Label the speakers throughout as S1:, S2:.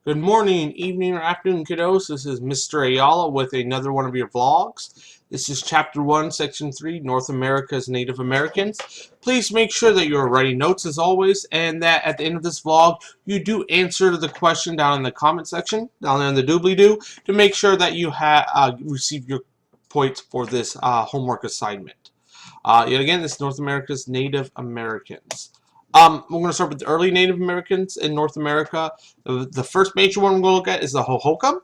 S1: Good morning, evening, or afternoon, kiddos. This is Mr. Ayala with another one of your vlogs. This is Chapter 1, Section 3, North America's Native Americans. Please make sure that you're writing notes as always, and that at the end of this vlog, you do answer the question down in the comment section, down there in the doobly-doo, to make sure that you have received your points for this homework assignment. Yet again, this is North America's Native Americans. We're going to start with the early Native Americans in North America. The first major one we're going to look at is the Hohokam.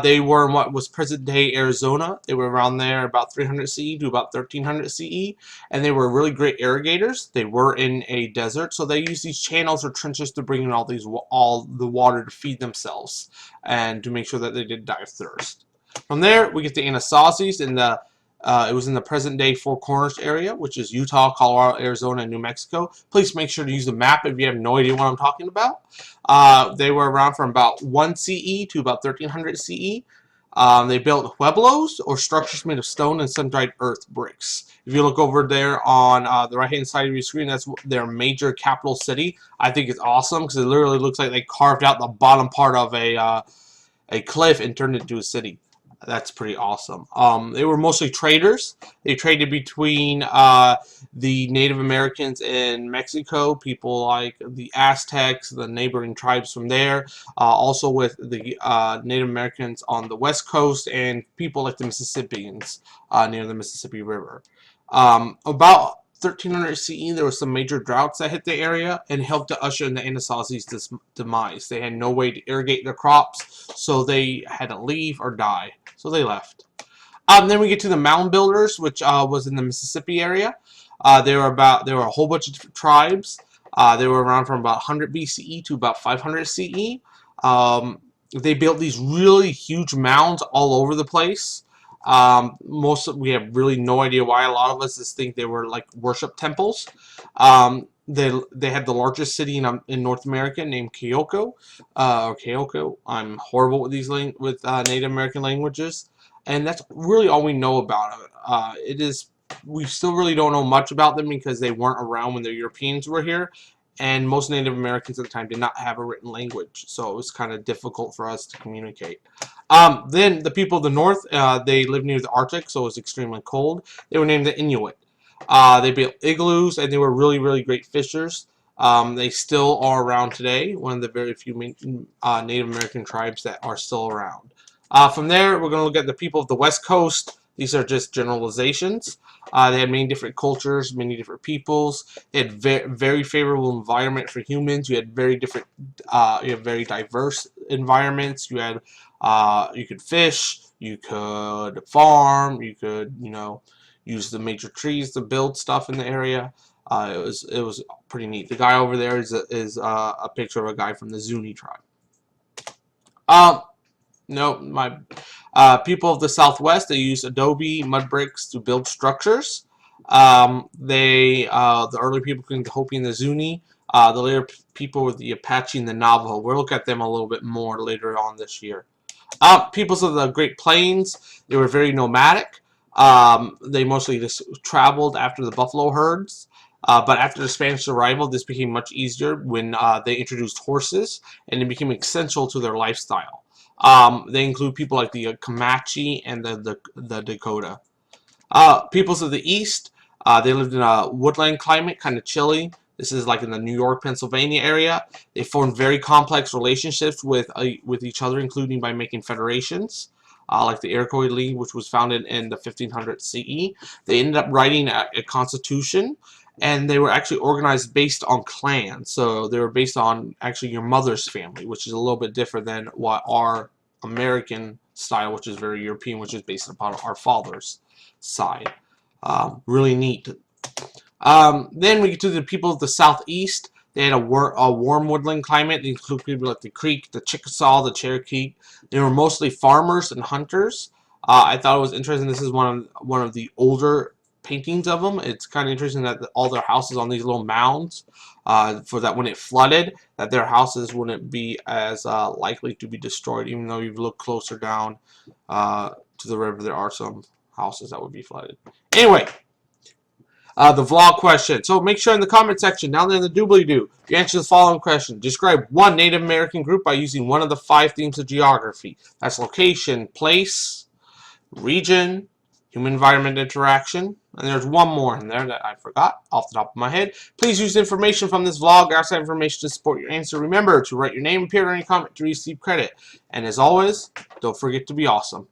S1: They were in what was present-day Arizona. They were around there about 300 CE to about 1300 CE, and they were really great irrigators. They were in a desert, so they used these channels or trenches to bring in all the water to feed themselves and to make sure that they didn't die of thirst. From there, we get the Anasazis in the it was in the present-day Four Corners area, which is Utah, Colorado, Arizona, and New Mexico. Please make sure to use the map if you have no idea what I'm talking about. They were around from about 1 CE to about 1300 CE. They built pueblos, or structures made of stone and sun-dried earth bricks. If you look over there on the right-hand side of your screen, that's their major capital city. I think it's awesome because it literally looks like they carved out the bottom part of a cliff and turned it into a city. That's pretty awesome. They were mostly traders. They traded between the Native Americans in Mexico, people like the Aztecs, the neighboring tribes from there, also with the Native Americans on the West Coast and people like the Mississippians near the Mississippi River. About 1300 CE, there were some major droughts that hit the area and helped to usher in the Anasazi's demise. They had no way to irrigate their crops, so they had to leave or die. So they left. Then we get to the Mound Builders, which was in the Mississippi area. There were a whole bunch of tribes. They were around from about 100 BCE to about 500 CE. They built these really huge mounds all over the place. We have really no idea why. A lot of us just think they were like worship temples. They had the largest city in North America named Kyoko, or Kyoko. I'm horrible with these Native American languages, and that's really all we know about it. We still really don't know much about them because they weren't around when the Europeans were here, and most Native Americans at the time did not have a written language, so it was kind of difficult for us to communicate. Then the people of the north, they lived near the Arctic, so it was extremely cold. They were named the Inuit. They built igloos, and they were really, really great fishers. They still are around today, one of the very few Native American tribes that are still around. From there, we're going to look at the people of the West Coast. These are just generalizations. They had many different cultures, many different peoples. They had very favorable environment for humans. You had very diverse environments. You could fish, you could farm, you could use the major trees to build stuff in the area. It was pretty neat. The guy over there is a picture of a guy from the Zuni tribe. No, my people of the Southwest, they use adobe mud bricks to build structures. The early people including the Hopi and the Zuni. The later people with the Apache and the Navajo. We'll look at them a little bit more later on this year. Peoples of the Great Plains, they were very nomadic. They mostly just traveled after the buffalo herds. But after the Spanish arrival, this became much easier when they introduced horses, and it became essential to their lifestyle. They include people like the Comanche and the Dakota. Peoples of the East, they lived in a woodland climate, kind of chilly. This is like in the New York, Pennsylvania area. They formed very complex relationships with each other, including by making federations, like the Iroquois League, which was founded in the 1500 CE. They ended up writing a constitution, and they were actually organized based on clans. So they were based on actually your mother's family, which is a little bit different than what our American style, which is very European, which is based upon our father's side. Really neat. Then we get to the people of the Southeast. They had a warm woodland climate. They include people like the Creek, the Chickasaw, the Cherokee. They were mostly farmers and hunters. I thought it was interesting. This is one of the older paintings of them. It's kind of interesting that all their houses on these little mounds, for that when it flooded, that their houses wouldn't be as likely to be destroyed, even though you look closer down to the river, there are some houses that would be flooded. Anyway, the vlog question. So make sure in the comment section down there in the doobly-doo, you answer the following question. Describe one Native American group by using one of the 5 themes of geography. That's location, place, region, human environment interaction, and there's one more in there that I forgot off the top of my head. Please use information from this vlog or outside information to support your answer. Remember to write your name, appear in any comment to receive credit. And as always, don't forget to be awesome.